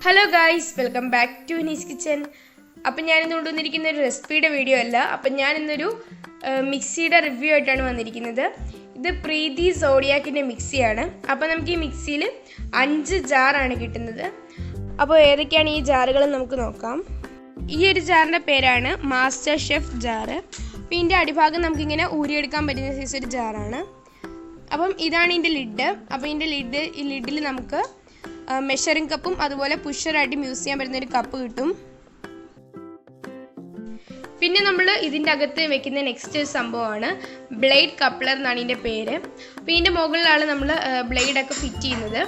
Hello guys, welcome back to Hini's kitchen. അപ്പം ഞാനിന്ന് കൊണ്ടുവന്നിരിക്കുന്ന ഒരു റെസിപ്പിയുടെ വീഡിയോ അല്ല. അപ്പം ഞാനിന്നൊരു മിക്സിയുടെ റിവ്യൂ ആയിട്ടാണ് വന്നിരിക്കുന്നത്. ഇത് പ്രീതി സോഡിയാക്കിൻ്റെ മിക്സിയാണ്. അപ്പോൾ നമുക്ക് ഈ മിക്സിയിൽ 5 ജാറാണ് കിട്ടുന്നത്. അപ്പോൾ ഏതൊക്കെയാണ് ഈ ജാറുകൾ നമുക്ക് നോക്കാം. ഈ ഒരു ജാറിൻ്റെ പേരാണ് മാസ്റ്റർ ഷെഫ് ജാറ്. അപ്പോൾ ഇതിൻ്റെ അടിഭാഗം നമുക്കിങ്ങനെ ഊരിയെടുക്കാൻ പറ്റുന്ന സൈസ് ഒരു ജാറാണ്. അപ്പം ഇതാണ് ഇതിൻ്റെ ലിഡ്. അപ്പോൾ ഇതിൻ്റെ ലിഡിൽ നമുക്ക് മെഷറിംഗ് കപ്പും അതുപോലെ പുഷറായിട്ട് യൂസ് ചെയ്യാൻ പറ്റുന്ന ഒരു കപ്പ് കിട്ടും. പിന്നെ നമ്മൾ ഇതിൻ്റെ അകത്ത് വെക്കുന്ന നെക്സ്റ്റ് സംഭവമാണ് ബ്ലേഡ് കപ്ലർ എന്നാണ് ഇതിൻ്റെ പേര്. അപ്പോൾ ഇതിൻ്റെ മുകളിലാണ് നമ്മൾ ബ്ലേഡൊക്കെ ഫിറ്റ് ചെയ്യുന്നത്.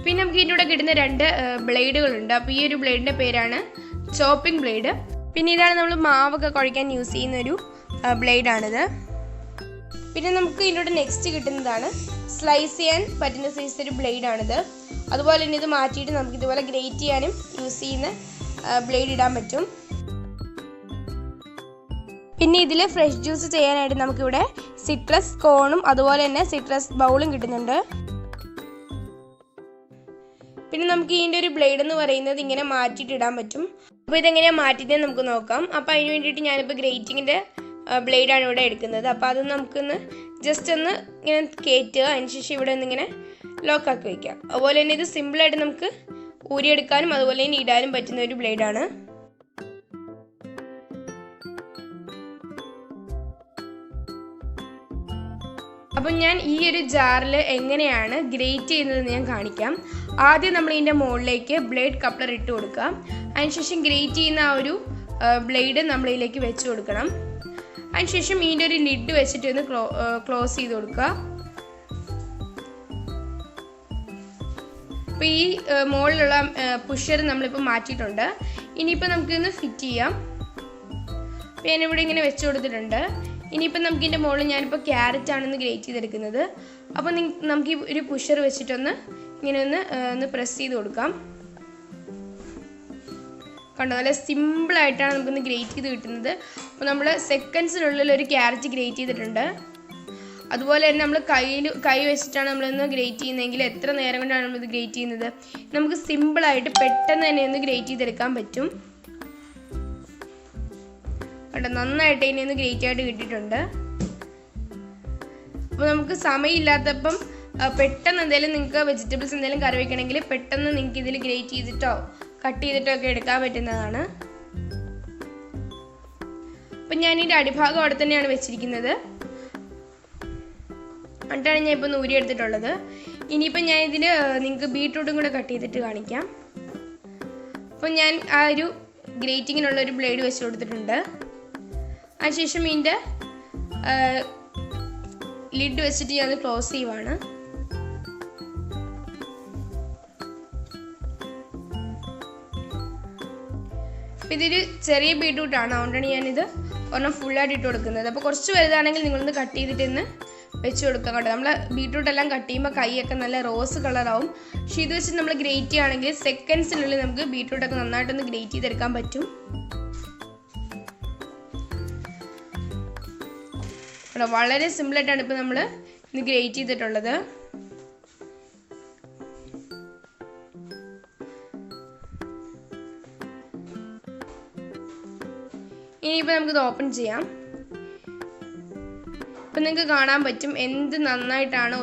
പിന്നെ നമുക്ക് ഇതിൻ്റെ കൂടെ കിട്ടുന്ന 2 ബ്ലേഡുകളുണ്ട്. അപ്പോൾ ഈ ഒരു ബ്ലേഡിൻ്റെ പേരാണ് ചോപ്പിംഗ് ബ്ലേഡ്. പിന്നെ ഇതാണ് നമ്മൾ മാവൊക്കെ കുഴയ്ക്കാൻ യൂസ് ചെയ്യുന്ന ഒരു ബ്ലേഡാണിത്. പിന്നെ നമുക്ക് ഇതിനോട് നെക്സ്റ്റ് കിട്ടുന്നതാണ് സ്ലൈസ് ചെയ്യാൻ പറ്റുന്ന സൈസ് ഒരു ബ്ലേഡാണിത്. അതുപോലെ തന്നെ ഇത് മാറ്റിയിട്ട് നമുക്ക് ഇതുപോലെ ഗ്രേറ്റ് ചെയ്യാനും യൂസ് ചെയ്യുന്ന ബ്ലേഡ് ഇടാൻ പറ്റും. പിന്നെ ഇതിൽ ഫ്രഷ് ജ്യൂസ് ചെയ്യാനായിട്ട് നമുക്കിവിടെ സിട്രസ് കോണും അതുപോലെ തന്നെ സിട്രസ് ബൗളും കിട്ടുന്നുണ്ട്. പിന്നെ നമുക്ക് ഇതിൻ്റെ ഒരു ബ്ലേഡ് എന്ന് പറയുന്നത് ഇങ്ങനെ മാറ്റിയിട്ട് ഇടാൻ പറ്റും. അപ്പോൾ ഇതെങ്ങനെയാണ് മാറ്റിയിട്ട് നമുക്ക് നോക്കാം. അപ്പോൾ അതിന് വേണ്ടിയിട്ട് ഞാനിപ്പോൾ ഗ്രേറ്റിങ്ങിൻ്റെ ബ്ലേഡാണ് ഇവിടെ എടുക്കുന്നത്. അപ്പോൾ അത് നമുക്കൊന്ന് ജസ്റ്റ് ഒന്ന് ഇങ്ങനെ കയറ്റുക. അതിനുശേഷം ഇവിടെ ഒന്നിങ്ങനെ ലോക്കാക്കി വയ്ക്കാം. അതുപോലെ തന്നെ ഇത് സിമ്പിളായിട്ട് നമുക്ക് ഊരിയെടുക്കാനും അതുപോലെ തന്നെ ഇടാനും പറ്റുന്ന ഒരു ബ്ലേഡാണ്. അപ്പം ഞാൻ ഈ ഒരു ജാറിൽ എങ്ങനെയാണ് ഗ്രേറ്റ് ചെയ്യുന്നതെന്ന് ഞാൻ കാണിക്കാം. ആദ്യം നമ്മൾ ഇതിൻ്റെ മുകളിലേക്ക് ബ്ലേഡ് കപ്ലർ ഇട്ട് കൊടുക്കാം. അതിനുശേഷം ഗ്രേറ്റ് ചെയ്യുന്ന ആ ഒരു ബ്ലേഡ് നമ്മളിതിലേക്ക് വെച്ച് കൊടുക്കണം. അതിനുശേഷം ഇതിൻ്റെ ഒരു ലിഡ് വെച്ചിട്ട് ഒന്ന് ക്ലോസ് ചെയ്ത് കൊടുക്കുക. അപ്പോൾ ഈ മുകളിലുള്ള പുഷർ നമ്മളിപ്പോൾ മാറ്റിയിട്ടുണ്ട്. ഇനിയിപ്പോൾ നമുക്കിതൊന്ന് ഫിറ്റ് ചെയ്യാം. അപ്പോൾ ഞാനിവിടെ ഇങ്ങനെ വെച്ച് കൊടുത്തിട്ടുണ്ട്. ഇനിയിപ്പോൾ നമുക്കിതിൻ്റെ മുകളിൽ ഞാനിപ്പോൾ ക്യാരറ്റ് ആണെന്ന് ഗ്രേറ്റ് ചെയ്തെടുക്കുന്നത്. അപ്പോൾ നമുക്ക് ഈ ഒരു പുഷർ വെച്ചിട്ടൊന്ന് ഇങ്ങനെ ഒന്ന് പ്രസ് ചെയ്ത് കൊടുക്കാം. കണ്ടോ, നല്ല സിമ്പിളായിട്ടാണ് നമുക്കൊന്ന് ഗ്രേറ്റ് ചെയ്ത് കിട്ടുന്നത്. അപ്പോൾ നമ്മൾ സെക്കൻഡ്സിനുള്ളിൽ ഒരു ക്യാരറ്റ് ഗ്രേറ്റ് ചെയ്തിട്ടുണ്ട്. അതുപോലെ തന്നെ നമ്മൾ കൈ വെച്ചിട്ടാണ് നമ്മളൊന്ന് ഗ്രേറ്റ് ചെയ്യുന്നതെങ്കിൽ എത്ര നേരം കൊണ്ടാണ് നമ്മളിത് ഗ്രേറ്റ് ചെയ്യുന്നത്. നമുക്ക് സിമ്പിളായിട്ട് പെട്ടെന്ന് തന്നെ ഒന്ന് ഗ്രേറ്റ് ചെയ്തെടുക്കാൻ പറ്റും. കണ്ടോ, നന്നായിട്ട് ഇനി ഒന്ന് ഗ്രേറ്റ് ആയിട്ട് കിട്ടിയിട്ടുണ്ട്. അപ്പോൾ നമുക്ക് സമയമില്ലാത്തപ്പം പെട്ടെന്ന് എന്തെങ്കിലും നിങ്ങൾക്ക് വെജിറ്റബിൾസ് എന്തെങ്കിലും കറി വയ്ക്കണമെങ്കിൽ പെട്ടെന്ന് നിങ്ങൾക്ക് ഇതിൽ ഗ്രേറ്റ് ചെയ്തിട്ടോ കട്ട് ചെയ്തിട്ടോ ഒക്കെ എടുക്കാൻ പറ്റുന്നതാണ്. അപ്പം ഞാനിതിൻ്റെ അടിഭാഗം അവിടെ തന്നെയാണ് വെച്ചിരിക്കുന്നത്. എന്നിട്ടാണ് ഞാൻ ഇപ്പോൾ ഊരി എടുത്തിട്ടുള്ളത്. ഇനിയിപ്പം ഞാൻ ഇതിൽ നിങ്ങൾക്ക് ബീട്രൂട്ടും കൂടെ കട്ട് ചെയ്തിട്ട് കാണിക്കാം. അപ്പം ഞാൻ ആ ഒരു ഗ്രേറ്റിങ്ങിനുള്ളൊരു ബ്ലേഡ് വെച്ച് കൊടുത്തിട്ടുണ്ട്. അതിനുശേഷം ഇതിൻ്റെ ലിഡ് വെച്ചിട്ട് ഞാൻ അത് ക്ലോസ് ചെയ്യുവാണ്. അപ്പോൾ ഇതൊരു ചെറിയ ബീട്രൂട്ടാണ്, അതുകൊണ്ടാണ് ഞാനിത് ഒരെണ്ണം ഫുള്ളായിട്ട് ഇട്ട് കൊടുക്കുന്നത്. അപ്പോൾ കുറച്ച് വലുതാണെങ്കിൽ നിങ്ങളൊന്ന് കട്ട് ചെയ്തിട്ടൊന്ന് വെച്ച് കൊടുക്കാം. കേട്ടോ, നമ്മൾ ബീട്രൂട്ട് എല്ലാം കട്ട് ചെയ്യുമ്പോൾ കൈയൊക്കെ നല്ല റോസ് കളറാവും. പക്ഷേ ഇത് വെച്ച് നമ്മൾ ഗ്രേറ്റ് ചെയ്യുകയാണെങ്കിൽ സെക്കൻഡ്സിനുള്ളിൽ നമുക്ക് ബീട്രൂട്ടൊക്കെ നന്നായിട്ടൊന്ന് ഗ്രേറ്റ് ചെയ്തെടുക്കാൻ പറ്റും. കേട്ടോ, വളരെ സിമ്പിളായിട്ടാണ് ഇപ്പോൾ നമ്മൾ ഇത് ഗ്രേറ്റ് ചെയ്തിട്ടുള്ളത്. ഇനിയിപ്പോൾ നമുക്കിത് ഓപ്പൺ ചെയ്യാം. ഇപ്പം നിങ്ങൾക്ക് കാണാൻ പറ്റും എന്ത് നന്നായിട്ടാണ്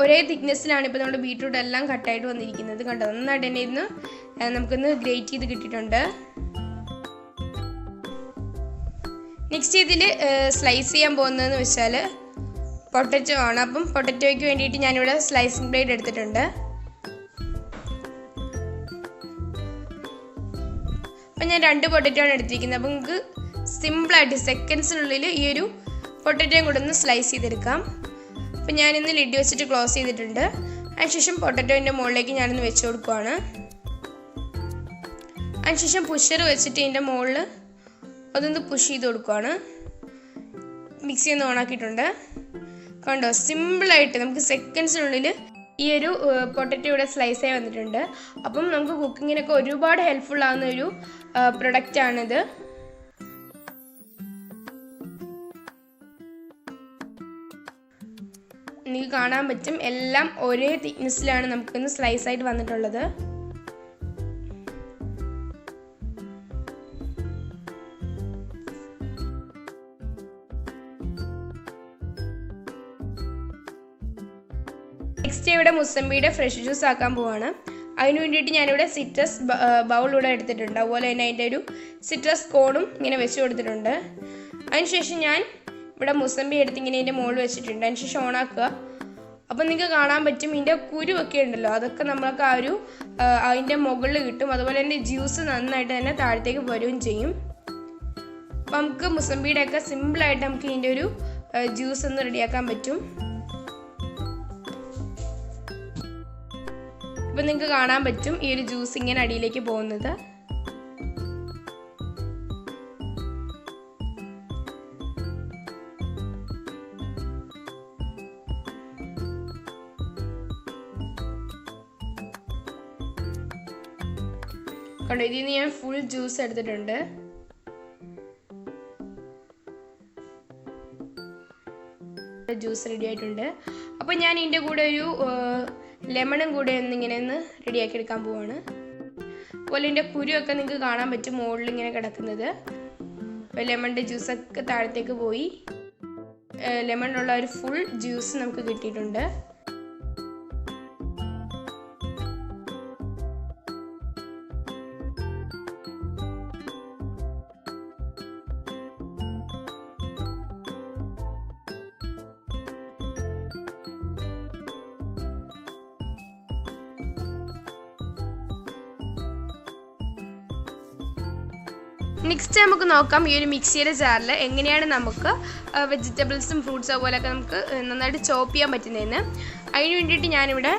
ഒരേ തിക്നെസ്സിലാണ് ഇപ്പോൾ നമ്മുടെ ബീട്രൂട്ട് എല്ലാം കട്ടായിട്ട് വന്നിരിക്കുന്നത്. കണ്ടോ, നന്നായിട്ട് തന്നെ ഇന്ന് നമുക്കൊന്ന് ഗ്രേറ്റ് ചെയ്ത് കിട്ടിയിട്ടുണ്ട്. നെക്സ്റ്റ് ഇതിൽ സ്ലൈസ് ചെയ്യാൻ പോകുന്നതെന്ന് വെച്ചാൽ പൊട്ടറ്റോ ആണ്. അപ്പം പൊട്ടറ്റോയ്ക്ക് വേണ്ടിയിട്ട് ഞാനിവിടെ സ്ലൈസിങ് ബ്ലേഡ് എടുത്തിട്ടുണ്ട്. അപ്പം ഞാൻ 2 പൊട്ടറ്റോ ആണ് എടുത്തിരിക്കുന്നത്. അപ്പം നമുക്ക് സിമ്പിളായിട്ട് സെക്കൻഡ്സിനുള്ളിൽ ഈ ഒരു പൊട്ടറ്റോയും കൂടെ ഒന്ന് സ്ലൈസ് ചെയ്തെടുക്കാം. അപ്പം ഞാനിന്ന് ലിഡ് വെച്ചിട്ട് ക്ലോസ് ചെയ്തിട്ടുണ്ട്. അതിനുശേഷം പൊട്ടറ്റോൻ്റെ മുകളിലേക്ക് ഞാനൊന്ന് വെച്ച് കൊടുക്കുവാണ്. അതിനുശേഷം പുഷർ വെച്ചിട്ട് ഇതിൻ്റെ മുകളിൽ അതൊന്ന് പുഷ് ചെയ്ത് കൊടുക്കുവാണ്. മിക്സി ഒന്ന് ഓണാക്കിയിട്ടുണ്ട്. കണ്ടോ, സിമ്പിളായിട്ട് നമുക്ക് സെക്കൻഡ്സിനുള്ളിൽ ഈ ഒരു പൊട്ടറ്റോ ഇവിടെ സ്ലൈസ് ആയി വന്നിട്ടുണ്ട്. അപ്പം നമുക്ക് കുക്കിങ്ങിനൊക്കെ ഒരുപാട് ഹെൽപ്ഫുൾ ആവുന്ന ഒരു പ്രൊഡക്റ്റാണിത്. നിങ്ങൾക്ക് കാണാൻ പറ്റും എല്ലാം ഒരേ തിക്നെസ്സിലാണ് നമുക്കൊന്ന് സ്ലൈസ് ആയിട്ട് വന്നിട്ടുള്ളത്. നെക്സ്റ്റ് ഇവിടെ മുസമ്പിയുടെ ഫ്രഷ് ജ്യൂസ് ആക്കാൻ പോവാണ്. അതിന് വേണ്ടിയിട്ട് ഞാനിവിടെ സിട്രസ് ബൗളിലൂടെ എടുത്തിട്ടുണ്ട്. അതുപോലെ തന്നെ അതിൻ്റെ ഒരു സിട്രസ് കോണും ഇങ്ങനെ വെച്ച് കൊടുത്തിട്ടുണ്ട്. അതിനുശേഷം ഞാൻ ഇവിടെ മുസമ്പി എടുത്ത് ഇങ്ങനെ ഇതിൻ്റെ മുകളിൽ വെച്ചിട്ടുണ്ട്. അതിനുശേഷം ഓണാക്കുക. അപ്പം നിങ്ങൾക്ക് കാണാൻ പറ്റും ഇതിൻ്റെ കുരുവൊക്കെ ഉണ്ടല്ലോ, അതൊക്കെ നമ്മൾക്ക് അതിൻ്റെ മുകളിൽ കിട്ടും. അതുപോലെ തന്നെ ജ്യൂസ് നന്നായിട്ട് തന്നെ താഴത്തേക്ക് വരികയും ചെയ്യും. അപ്പം നമുക്ക് മുസമ്പിയുടെ ഒക്കെ സിമ്പിളായിട്ട് നമുക്ക് ഇതിൻ്റെ ഒരു ജ്യൂസ് ഒന്ന് റെഡിയാക്കാൻ പറ്റും. അപ്പം നിങ്ങൾക്ക് കാണാൻ പറ്റും ഈ ഒരു ജ്യൂസ് ഇങ്ങനെ അടിയിലേക്ക് പോകുന്നത്. കണ്ടോ, ഇതിൽ നിന്ന് ഞാൻ ഫുൾ ജ്യൂസ് എടുത്തിട്ടുണ്ട്. ജ്യൂസ് റെഡി ആയിട്ടുണ്ട്. അപ്പോൾ ഞാൻ ഇതിൻ്റെ കൂടെ ഒരു ലെമണും കൂടെ ഇങ്ങനെ റെഡിയാക്കി എടുക്കാൻ പോവാണ്. അതുപോലെ ഇതിൻ്റെ കുരുവൊക്കെ നിങ്ങൾക്ക് കാണാൻ പറ്റും മുകളിൽ ഇങ്ങനെ കിടക്കുന്നത്. അപ്പോൾ ലെമണിൻ്റെ ജ്യൂസൊക്കെ താഴത്തേക്ക് പോയി ലെമണിലുള്ള ഒരു ഫുൾ ജ്യൂസ് നമുക്ക് കിട്ടിയിട്ടുണ്ട്. നെക്സ്റ്റ് നമുക്ക് നോക്കാം ഈ ഒരു മിക്സിയുടെ ജാറിൽ എങ്ങനെയാണ് നമുക്ക് വെജിറ്റബിൾസും ഫ്രൂട്ട്സും അതുപോലെയൊക്കെ നമുക്ക് നന്നായിട്ട് ചോപ്പ് ചെയ്യാൻ പറ്റുന്നതെന്ന്. അതിന് വേണ്ടിയിട്ട് ഞാനിവിടെ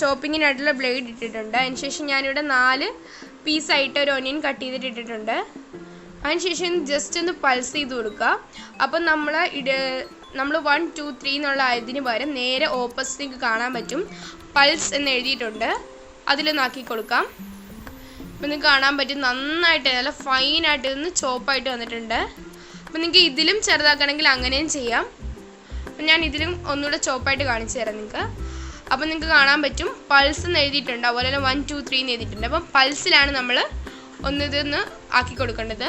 ചോപ്പിങ്ങിനായിട്ടുള്ള ബ്ലേഡ് ഇട്ടിട്ടുണ്ട്. അതിനുശേഷം ഞാനിവിടെ 4 പീസായിട്ട് ഒരു ഒനിയൻ കട്ട് ചെയ്തിട്ട് ഇട്ടിട്ടുണ്ട്. അതിനുശേഷം ജസ്റ്റ് ഒന്ന് പൾസ് ചെയ്ത് കൊടുക്കുക. അപ്പം നമ്മൾ 1 2 3 എന്നുള്ള ആയതിന് പകരം നേരെ ഓപ്പോസിറ്റ് കാണാൻ പറ്റും പൾസ് എന്ന് എഴുതിയിട്ടുണ്ട്, അതിലൊന്ന് ആക്കി കൊടുക്കാം. അപ്പം നിങ്ങൾക്ക് കാണാൻ പറ്റും നന്നായിട്ട് നല്ല ഫൈനായിട്ട് ഒന്ന് ചോപ്പായിട്ട് വന്നിട്ടുണ്ട്. അപ്പം നിങ്ങൾക്ക് ഇതിലും ചെറുതാക്കണമെങ്കിൽ അങ്ങനെയും ചെയ്യാം. അപ്പം ഞാൻ ഇതിലും ഒന്നുകൂടെ ചോപ്പായിട്ട് കാണിച്ചു തരാം നിങ്ങൾക്ക്. അപ്പം നിങ്ങൾക്ക് കാണാൻ പറ്റും പൾസ് എന്ന് എഴുതിയിട്ടുണ്ട്, അതുപോലെ തന്നെ 1 2 3 എന്ന് എഴുതിയിട്ടുണ്ട്. അപ്പം പൾസിലാണ് നമ്മൾ ഇതൊന്ന് ആക്കി കൊടുക്കേണ്ടത്.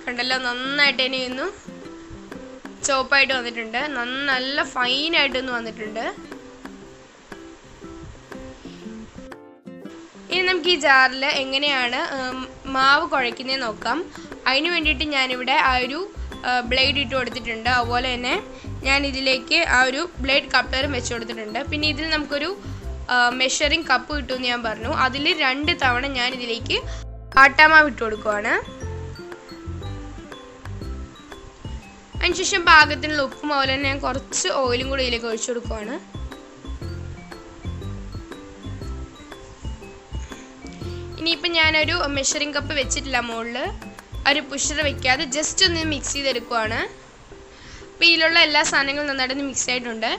കണ്ടല്ലോ, നന്നായിട്ട് ഇനി ഒന്ന് ചോപ്പായിട്ട് വന്നിട്ടുണ്ട്, നല്ല ഫൈനായിട്ടൊന്ന് വന്നിട്ടുണ്ട്. ഇനി നമുക്ക് ഈ ജാറിൽ എങ്ങനെയാണ് മാവ് കുഴയ്ക്കുന്നത് നോക്കാം. അതിന് വേണ്ടിയിട്ട് ഞാനിവിടെ ആ ഒരു ബ്ലേഡ് ഇട്ട് കൊടുത്തിട്ടുണ്ട്. അതുപോലെ തന്നെ ഞാൻ ഇതിലേക്ക് ആ ഒരു ബ്ലേഡ് കപ്ലറും വെച്ച് കൊടുത്തിട്ടുണ്ട്. പിന്നെ ഇതിൽ നമുക്കൊരു മെഷറിങ് കപ്പ് കിട്ടുമെന്ന് ഞാൻ പറഞ്ഞു. അതിൽ 2 തവണ ഞാൻ ഇതിലേക്ക് ആട്ടാമാവ് ഇട്ട് കൊടുക്കുവാണ്. അതിനുശേഷം പാകത്തിനുള്ള ഉപ്പും അതുപോലെ തന്നെ ഞാൻ കുറച്ച് ഓയിലും കൂടി ഇതിലേക്ക് ഒഴിച്ചു കൊടുക്കുവാണ്. ഇനിയിപ്പോൾ ഞാനൊരു മെഷറിംഗ് കപ്പ് വെച്ചിട്ടില്ല മുകളിൽ, ഒരു പുഷർ വെക്കാതെ ജസ്റ്റ് ഒന്ന് മിക്സ് ചെയ്തെടുക്കുവാണ്. അപ്പോൾ ഇതിലുള്ള എല്ലാ സാധനങ്ങളും നന്നായിട്ടൊന്ന് മിക്സ് ആയിട്ടുണ്ട്.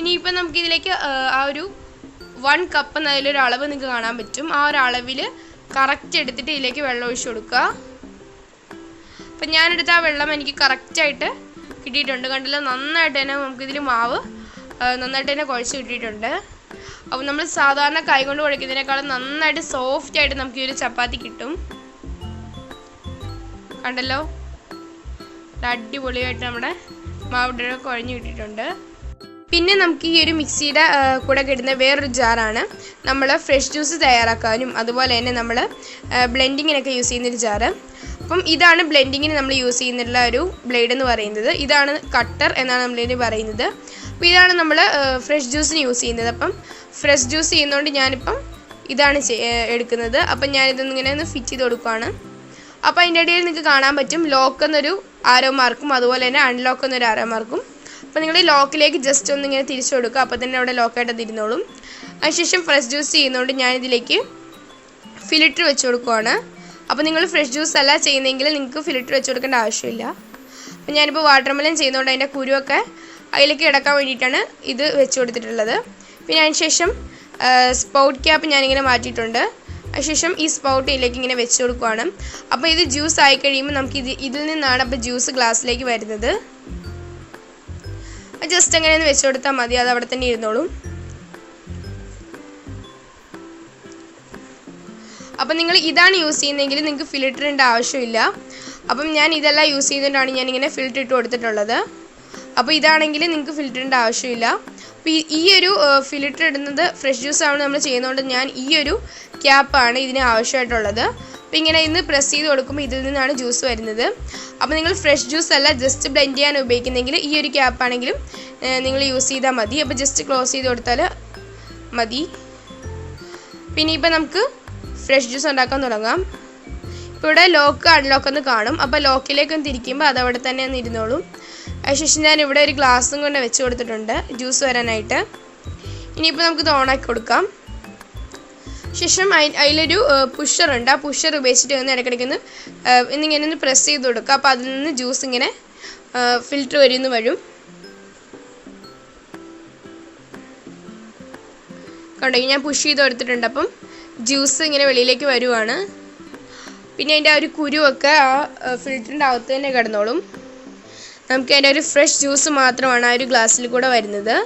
ഇനിയിപ്പോൾ നമുക്കിതിലേക്ക് ആ ഒരു 1 കപ്പ് എന്നതിലൊരു അളവ് നിങ്ങൾക്ക് കാണാൻ പറ്റും. ആ ഒരു അളവിൽ കറക്റ്റ് എടുത്തിട്ട് ഇതിലേക്ക് വെള്ളം ഒഴിച്ചു കൊടുക്കുക. അപ്പം ഞാനെടുത്ത ആ വെള്ളം എനിക്ക് കറക്റ്റായിട്ട് കിട്ടിയിട്ടുണ്ട്. കണ്ടല്ലോ, നന്നായിട്ട് തന്നെ നമുക്കിതിൽ മാവ് നന്നായിട്ട് തന്നെ കുഴച്ച് കിട്ടിയിട്ടുണ്ട്. അപ്പോൾ നമ്മൾ സാധാരണ കൈകൊണ്ട് കുഴയ്ക്കുന്നതിനേക്കാളും നന്നായിട്ട് സോഫ്റ്റായിട്ട് നമുക്ക് ഈ ഒരു ചപ്പാത്തി കിട്ടും. കണ്ടല്ലോ, അടിപൊളിയായിട്ട് നമ്മുടെ മാവിൻ്റെ കുഴഞ്ഞ് കിട്ടിയിട്ടുണ്ട്. പിന്നെ നമുക്ക് ഈ ഒരു മിക്സിയുടെ കൂടെ കിട്ടുന്ന വേറൊരു ജാറാണ് നമ്മൾ ഫ്രഷ് ജ്യൂസ് തയ്യാറാക്കാനും അതുപോലെ തന്നെ നമ്മൾ ബ്ലെൻഡിങ്ങിനൊക്കെ യൂസ് ചെയ്യുന്നൊരു ജാറ്. അപ്പം ഇതാണ് ബ്ലെൻഡിങ്ങിന് നമ്മൾ യൂസ് ചെയ്യുന്നുള്ള ഒരു ബ്ലേഡ് എന്ന് പറയുന്നത്. ഇതാണ് കട്ടർ എന്നാണ് നമ്മളിതിന് പറയുന്നത്. അപ്പോൾ ഇതാണ് നമ്മൾ ഫ്രഷ് ജ്യൂസിന് യൂസ് ചെയ്യുന്നത്. അപ്പം ഫ്രഷ് ജ്യൂസ് ചെയ്യുന്നതുകൊണ്ട് ഞാനിപ്പം ഇതാണ് എടുക്കുന്നത്. അപ്പം ഞാനിതൊന്ന് ഇങ്ങനെ ഒന്ന് ഫിറ്റ് ചെയ്ത് കൊടുക്കുകയാണ്. അപ്പോൾ അതിൻ്റെ ഇടയിൽ നിങ്ങൾക്ക് കാണാൻ പറ്റും ലോക്ക് എന്നൊരു ആരോ മാർക്കും അതുപോലെ തന്നെ അൺലോക്ക് എന്നൊരു ആരോ മാർക്കും. അപ്പോൾ നിങ്ങൾ ഈ ലോക്കിലേക്ക് ജസ്റ്റ് ഒന്ന് ഇങ്ങനെ തിരിച്ചു കൊടുക്കുക. അപ്പോൾ തന്നെ അവിടെ ലോക്കായിട്ട് ഇരുന്നോളും. അതിനുശേഷം ഫ്രഷ് ജ്യൂസ് ചെയ്യുന്നതുകൊണ്ട് ഞാനിതിലേക്ക് ഫിൽറ്റർ വെച്ച് കൊടുക്കുകയാണ്. അപ്പോൾ നിങ്ങൾ ഫ്രഷ് ജ്യൂസ് അല്ല ചെയ്യുന്നതെങ്കിൽ നിങ്ങൾക്ക് ഫിൽറ്റർ വെച്ച് കൊടുക്കേണ്ട ആവശ്യമില്ല. അപ്പോൾ ഞാനിപ്പോൾ വാട്ടർമെലൺ ചെയ്യുന്നതുകൊണ്ട് അതിൻ്റെ കുരുവൊക്കെ അതിലേക്ക് കിടക്കാൻ വേണ്ടിയിട്ടാണ് ഇത് വെച്ച് കൊടുത്തിട്ടുള്ളത്. പിന്നെ അതിനുശേഷം സ്പൗട്ട് ക്യാപ്പ് ഞാനിങ്ങനെ മാറ്റിയിട്ടുണ്ട്. അതിനുശേഷം ഈ സ്പൗട്ട് ഇതിലേക്ക് ഇങ്ങനെ വെച്ച് കൊടുക്കുകയാണ്. അപ്പോൾ ഇത് ജ്യൂസ് ആയി കഴിയുമ്പോൾ നമുക്ക് ഇതിൽ നിന്നാണ് അപ്പോൾ ജ്യൂസ് ഗ്ലാസ്സിലേക്ക് വരുന്നത്. ജസ്റ്റ് അങ്ങനെ ഒന്ന് വെച്ച് കൊടുത്താൽ മതി, അത് അവിടെ തന്നെ ഇരുന്നോളും. അപ്പം നിങ്ങൾ ഇതാണ് യൂസ് ചെയ്യുന്നതെങ്കിൽ നിങ്ങൾക്ക് ഫിൽറ്ററിൻ്റെ ആവശ്യമില്ല. അപ്പം ഞാൻ ഇതെല്ലാം യൂസ് ചെയ്തുകൊണ്ടാണ് ഞാനിങ്ങനെ ഫിൽറ്റർ ഇട്ട് കൊടുത്തിട്ടുള്ളത്. അപ്പോൾ ഇതാണെങ്കിൽ നിങ്ങൾക്ക് ഫിൽറ്റർ ഇടേണ്ട ആവശ്യമില്ല. അപ്പോൾ ഈ ഒരു ഫിൽറ്റർ ഇടുന്നത് ഫ്രഷ് ജ്യൂസ് ആണ് നമ്മൾ ചെയ്യുന്നതുകൊണ്ട് ഞാൻ ഈ ഒരു ക്യാപ്പാണ് ഇതിന് ആവശ്യമായിട്ടുള്ളത്. അപ്പോൾ ഇങ്ങനെ ഇന്ന് പ്രസ് ചെയ്ത് കൊടുക്കുമ്പോൾ ഇതിൽ നിന്നാണ് ജ്യൂസ് വരുന്നത്. അപ്പോൾ നിങ്ങൾ ഫ്രഷ് ജ്യൂസ് അല്ല ജസ്റ്റ് ബ്ലെൻഡ് ചെയ്യാൻ ഉപയോഗിക്കുന്നെങ്കിൽ ഈ ഒരു ക്യാപ്പാണെങ്കിലും നിങ്ങൾ യൂസ് ചെയ്താൽ മതി. അപ്പോൾ ജസ്റ്റ് ക്ലോസ് ചെയ്ത് കൊടുത്താൽ മതി. പിന്നെ ഇപ്പോൾ നമുക്ക് ഫ്രഷ് ജ്യൂസ് ഉണ്ടാക്കാൻ തുടങ്ങാം. ഇപ്പോൾ ഇവിടെ ലോക്ക് അൺലോക്ക് എന്ന് കാണും. അപ്പോൾ ലോക്കിലേക്കൊന്ന് തിരിക്കുമ്പോൾ അതവിടെ തന്നെ ഒന്ന് ഇരുന്നോളും. അതിനുശേഷം ഞാൻ ഇവിടെ ഒരു ഗ്ലാസും കൊണ്ട് വെച്ച് കൊടുത്തിട്ടുണ്ട് ജ്യൂസ് വരാനായിട്ട്. ഇനിയിപ്പോൾ നമുക്കിത് ഓണാക്കി കൊടുക്കാം. ശേഷം അതിലൊരു പുഷറുണ്ട്. ആ പുഷർ ഉപയോഗിച്ചിട്ട് ഒന്ന് ഇടയ്ക്കിടയ്ക്കൊന്ന് ഇന്നിങ്ങനെ ഒന്ന് പ്രസ് ചെയ്ത് കൊടുക്കുക. അപ്പോൾ അതിൽ നിന്ന് ജ്യൂസ് ഇങ്ങനെ ഫിൽറ്റർ വരുന്ന വരും. കണ്ടോ, ഞാൻ പുഷ് ചെയ്ത് കൊടുത്തിട്ടുണ്ട്. അപ്പം ജ്യൂസ് ഇങ്ങനെ വെളിയിലേക്ക് വരുവാണ്. പിന്നെ അതിൻ്റെ ആ ഒരു കുരുവൊക്കെ ആ ഫിൽറ്ററിൻ്റെ അകത്ത് തന്നെ കിടന്നോളും. നമുക്ക് അതിൻ്റെ ഒരു ഫ്രഷ് ജ്യൂസ് മാത്രമാണ് ആ ഒരു ഗ്ലാസ്സിൽ കൂടെ വരുന്നത്.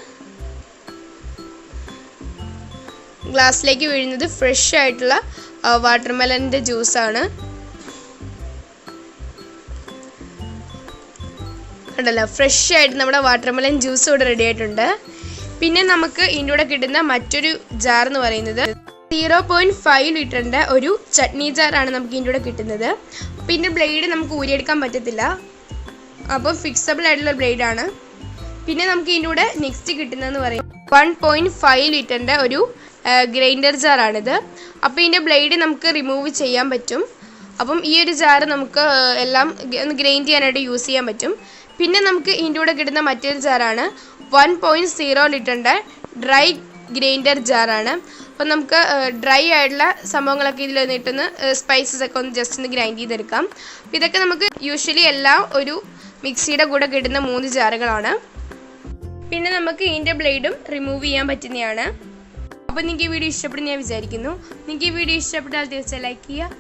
ഗ്ലാസ്സിലേക്ക് വീഴുന്നത് ഫ്രഷ് ആയിട്ടുള്ള വാട്ടർമെലൻ്റെ ജ്യൂസാണ്. കണ്ടല്ലോ, ഫ്രഷ് ആയിട്ട് നമ്മുടെ വാട്ടർമെലൻ ജ്യൂസ് ഇവിടെ റെഡി ആയിട്ടുണ്ട്. പിന്നെ നമുക്ക് ഇതിൻ്റെ കൂടെ കിട്ടുന്ന മറ്റൊരു ജാർ എന്ന് പറയുന്നത് 0.5 ലിറ്ററിൻ്റെ ഒരു ചട്നി ജാറാണ് നമുക്ക് ഇതിൻ്റെ കൂടെ കിട്ടുന്നത്. അപ്പോൾ ഇതിൻ്റെ ബ്ലേഡ് നമുക്ക് ഊരിയെടുക്കാൻ പറ്റത്തില്ല. അപ്പോൾ ഫിക്സബിൾ ആയിട്ടുള്ള ബ്ലേഡാണ്. പിന്നെ നമുക്ക് ഇതിൻ്റെ കൂടെ നെക്സ്റ്റ് കിട്ടുന്നതെന്ന് പറയുന്നത് 1.5 ലിറ്ററിൻ്റെ ഒരു ഗ്രൈൻഡർ ജാറാണിത്. അപ്പോൾ ഇതിൻ്റെ ബ്ലേഡ് നമുക്ക് റിമൂവ് ചെയ്യാൻ പറ്റും. അപ്പം ഈ ഒരു ജാറ് നമുക്ക് എല്ലാം ഒന്ന് ഗ്രൈൻഡ് ചെയ്യാനായിട്ട് യൂസ് ചെയ്യാൻ പറ്റും. പിന്നെ നമുക്ക് ഇതിൻ്റെ കൂടെ കിട്ടുന്ന മറ്റൊരു ജാറാണ് 1.0 ലിറ്ററിൻ്റെ ഡ്രൈ ഗ്രൈൻഡർ ജാറാണ്. അപ്പം നമുക്ക് ഡ്രൈ ആയിട്ടുള്ള സംഭവങ്ങളൊക്കെ ഇതിൽ വന്നിട്ടൊന്ന് സ്പൈസസ് ഒക്കെ ഒന്ന് ജസ്റ്റ് ഒന്ന് ഗ്രൈൻഡ് ചെയ്തെടുക്കാം. അപ്പോൾ ഇതൊക്കെ നമുക്ക് യൂഷ്വലി എല്ലാം ഒരു മിക്സിയുടെ കൂടെ കിട്ടുന്ന 3 ജാറുകളാണ്. പിന്നെ നമുക്ക് ഇതിൻ്റെ ബ്ലേഡും റിമൂവ് ചെയ്യാൻ പറ്റുന്നതാണ്. അപ്പോൾ നിങ്ങൾക്ക് ഈ വീഡിയോ ഇഷ്ടപ്പെടുന്ന ഞാൻ വിചാരിക്കുന്നു. നിങ്ങൾക്ക് ഈ വീഡിയോ ഇഷ്ടപ്പെട്ടാൽ തീർച്ചയായും ലൈക്ക് ചെയ്യുക,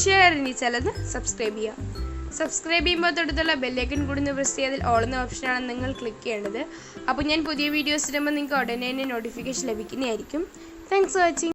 ഷെയർ ചെയ്യുക, ചാനൽ സബ്സ്ക്രൈബ് ചെയ്യുക. സബ്സ്ക്രൈബ് ചെയ്യുമ്പോൾ തൊട്ടടുത്തുള്ള ബെല്ലൈക്കൺ കൂടി ഒന്ന് പ്രസ് ചെയ്താൽ ഓൾ എന്ന ഓപ്ഷനാണ് നിങ്ങൾ ക്ലിക്ക് ചെയ്യേണ്ടത്. അപ്പോൾ ഞാൻ പുതിയ വീഡിയോസ് ഇടുമ്പോൾ നിങ്ങൾക്ക് ഉടനെ തന്നെ നോട്ടിഫിക്കേഷൻ ലഭിക്കുന്നതായിരിക്കും. Thanks for watching.